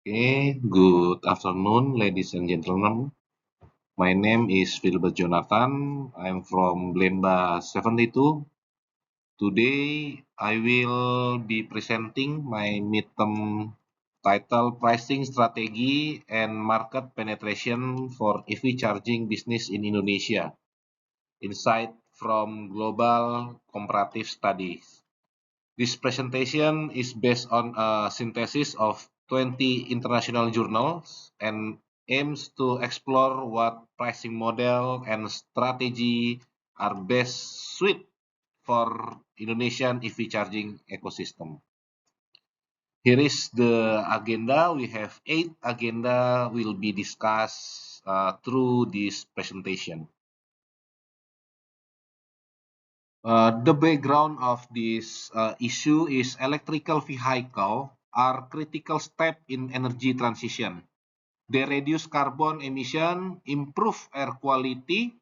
Okay, good afternoon, ladies and gentlemen. My name is Philbert Jonathan. I'm from Blemba 72. Today, I will be presenting my midterm title Pricing Strategy and Market Penetration for EV Charging Business in Indonesia. Insight from Global Comparative Studies. This presentation is based on a synthesis of 20 international journals and aims to explore what pricing model and strategy are best suited for Indonesian EV charging ecosystem. Here is the agenda. We have 8 agenda will be discussed through this presentation. The background of this issue is electrical vehicle are critical step in energy transition. They reduce carbon emission, improve air quality,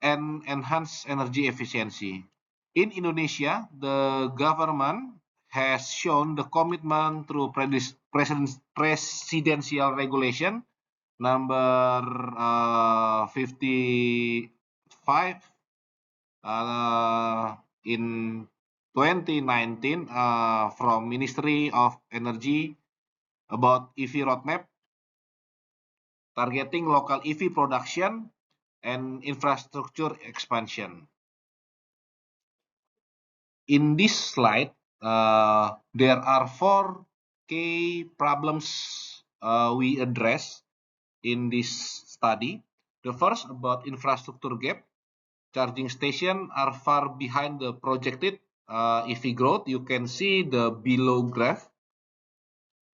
and enhance energy efficiency. In Indonesia, the government has shown the commitment through presidential regulation number 55 in 2019 from Ministry of Energy about EV roadmap, targeting local EV production and infrastructure expansion. In this slide, there are 4 key problems we address in this study. The first about infrastructure gap. Charging stations are far behind the projected EV growth. You can see the below graph.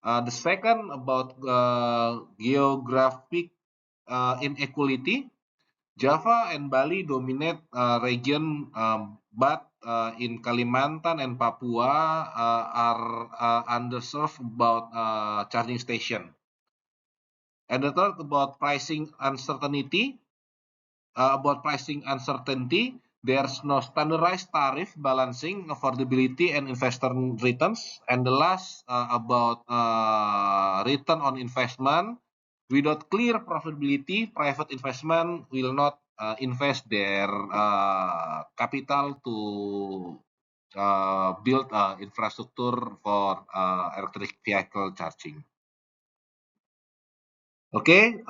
The second about geographic inequality. Java and Bali dominate region, but in Kalimantan and Papua are underserved about charging station. And the third about pricing uncertainty. There's no standardized tariff balancing affordability and investor returns. And the last about return on investment. Without clear profitability, private investment will not invest their capital to build infrastructure for electric vehicle charging. Okay,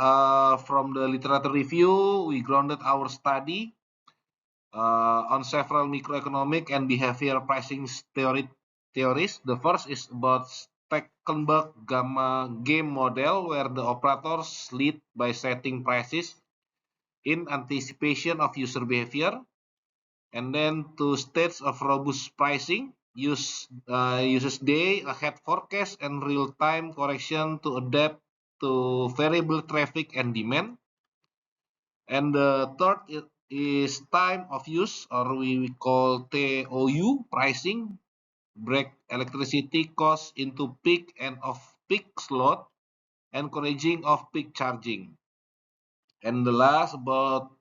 from the literature review, we grounded our study on several microeconomic and behavioral pricing theories. The first is about Stekelenburg gamma game model, where the operators lead by setting prices in anticipation of user behavior. And then 2 states of robust pricing, uses day ahead forecast and real-time correction to adapt to variable traffic and demand. And the third is time of use, or we call TOU pricing, break electricity costs into peak and off-peak slot, encouraging off-peak charging. And the last about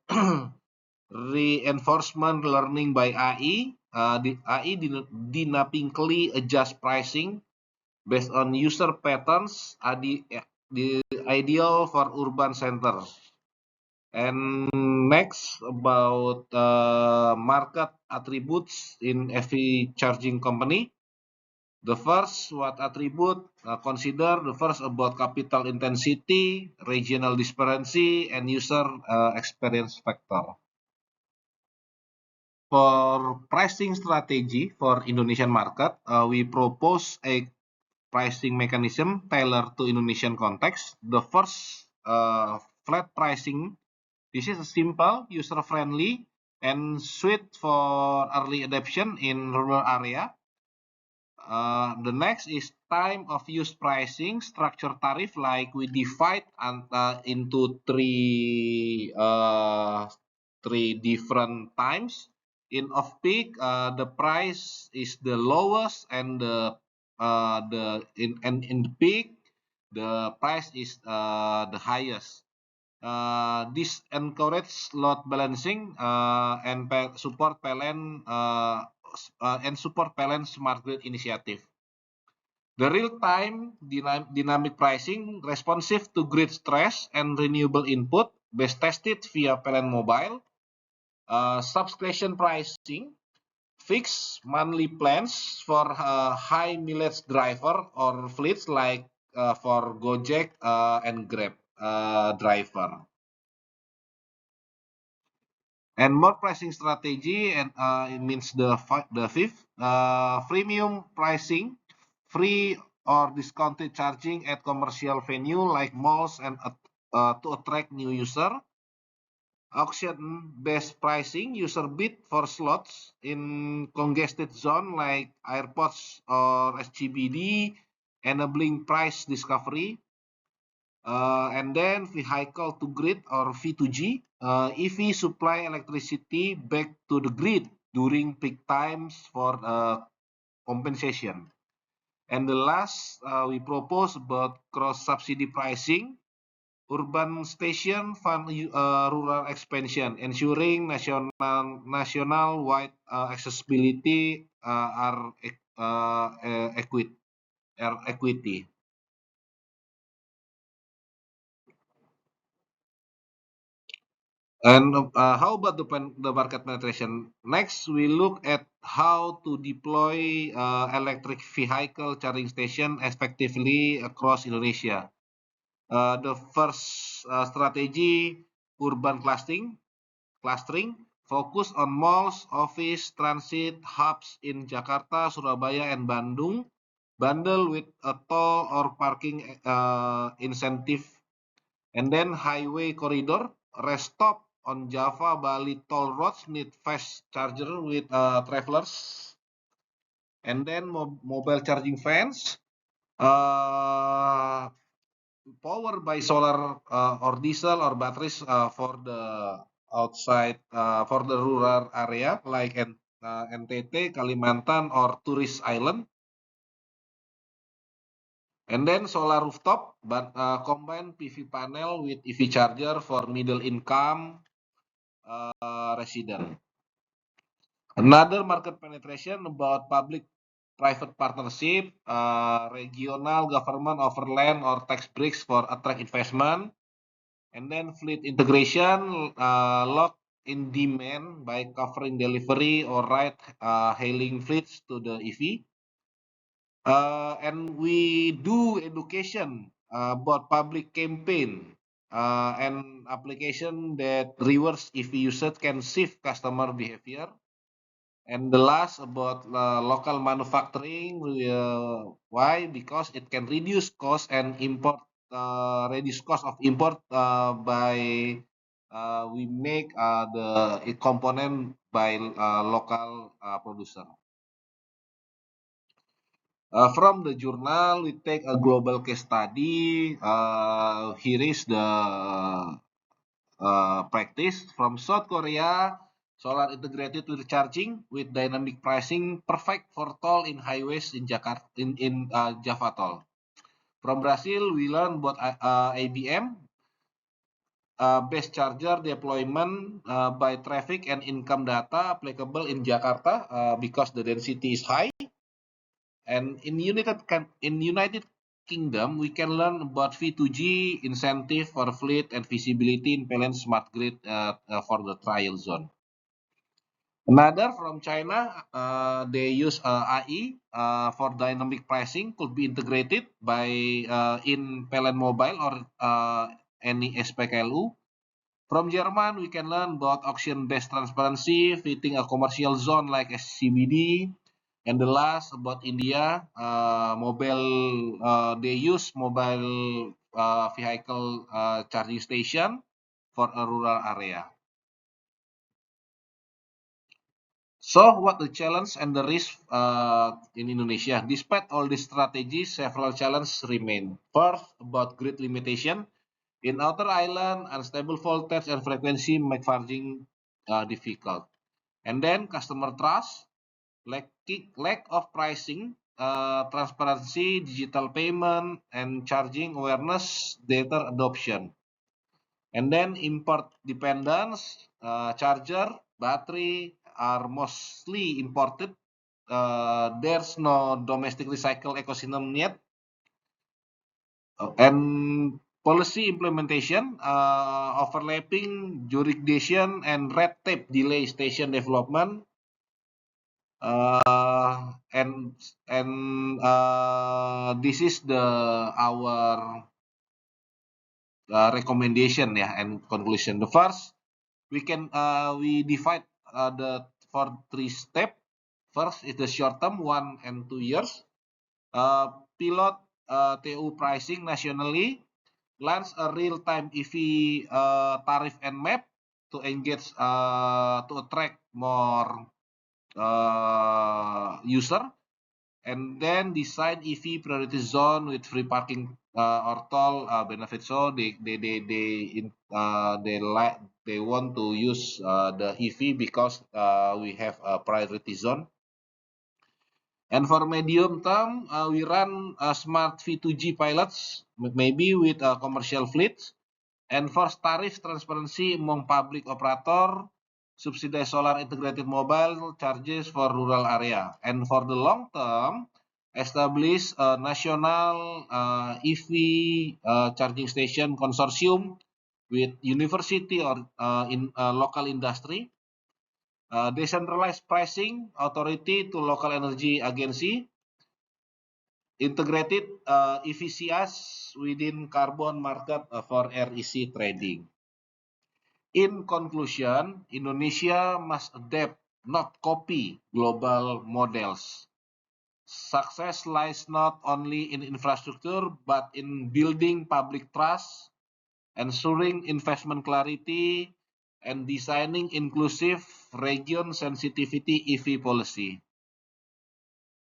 reinforcement learning by AI. The AI dynamically adjust pricing based on user patterns, the ideal for urban centers. And next about market attributes in EV charging company. The first, what attribute consider? The first about capital intensity, regional disparity, and user experience factor. For pricing strategy for Indonesian market, we propose a pricing mechanism tailored to Indonesian context. The first, flat pricing. This is simple, user-friendly, and suited for early adoption in rural area. The next is time of use pricing, structure tariff, like we divide into three different times. In off-peak, the price is the lowest, and in the peak, the price is the highest. This encourages load balancing and support PLN smart grid initiative. The real-time dynamic pricing, responsive to grid stress and renewable input, best tested via PLN Mobile. Subscription pricing, fixed monthly plans for high mileage driver or fleets like for Gojek and Grab driver. And more pricing strategy, and it means the fifth, freemium pricing, free or discounted charging at commercial venue like malls and to attract new user. Auction-based pricing, user bid for slots in congested zone like airports or SGBD, enabling price discovery. And then vehicle to grid or V2G, EV supply electricity back to the grid during peak times for compensation. And the last, we propose about cross-subsidy pricing, urban station fund rural expansion, ensuring national-wide accessibility equity. And how about the market penetration? Next, we look at how to deploy electric vehicle charging station effectively across Indonesia. The first strategy, urban clustering, focus on malls, office, transit hubs in Jakarta, Surabaya, and Bandung, bundle with a toll or parking incentive. And then highway corridor, rest stop on Java, Bali toll roads need fast charger with travelers. And then mobile charging fans, uh, powered by solar or diesel or batteries for the outside for the rural area like NTT, Kalimantan, or tourist island. And then solar rooftop, but combine PV panel with EV charger for middle income resident. Another market penetration about public-private partnership, regional government offer land or tax breaks for attract investment, and then fleet integration, lock in demand by covering delivery or ride hailing fleets to the EV. And we do education about public campaign and application that reverse EV usage can shift customer behavior. And the last about local manufacturing, why? Because it can reduce cost and reduce cost of import by we make the component by local producer. From the journal, we take a global case study. Here is the practice from South Korea. Solar integrated with charging with dynamic pricing, perfect for toll in highways in Jakarta in Java toll. From Brazil, we learn about ABM, base charger deployment by traffic and income data applicable in Jakarta because the density is high. And in United Kingdom, we can learn about V2G incentive for fleet and visibility in PLN smart grid for the trial zone. Another from China, they use AI for dynamic pricing, could be integrated by in PLN Mobile or any SPKLU. From German, we can learn about auction-based transparency, fitting a commercial zone like SCBD. And the last about India, they use mobile vehicle charging station for a rural area. So, what the challenge and the risk in Indonesia? Despite all these strategies, several challenges remain. First, about grid limitation. In outer island, unstable voltage and frequency make charging difficult. And then customer trust, lack of pricing, transparency, digital payment, and charging awareness, data adoption. And then import dependence, charger, battery are mostly imported. there's no domestic recycle ecosystem yet, and policy implementation, overlapping jurisdiction and red tape delay station development, and this is our recommendation and conclusion. The first, we divide the for 3 steps. First is the short term, 1 and 2 years. Pilot TU pricing nationally, launch a real-time EV tariff and map to engage to attract more user, and then design EV priority zone with free parking or toll benefit. So they want to use the EV because we have a priority zone. And for medium term, we run smart V2G pilots, maybe with commercial fleets. And for tariff transparency among public operator, subsidized solar integrated mobile charges for rural area. And for the long term, establish a national EV charging station consortium with university or in local industry. Decentralized pricing authority to local energy agency, integrated EVCS within carbon market for REC trading. In conclusion, Indonesia must adapt, not copy, global models. Success lies not only in infrastructure, but in building public trust, ensuring investment clarity, and designing inclusive region sensitivity EV policy.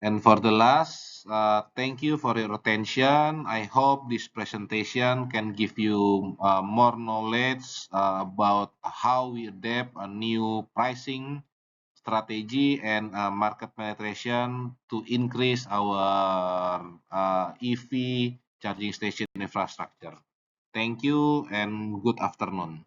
And for the last, thank you for your attention. I hope this presentation can give you more knowledge about how we adapt a new pricing strategy and market penetration to increase our EV charging station infrastructure. Thank you and good afternoon.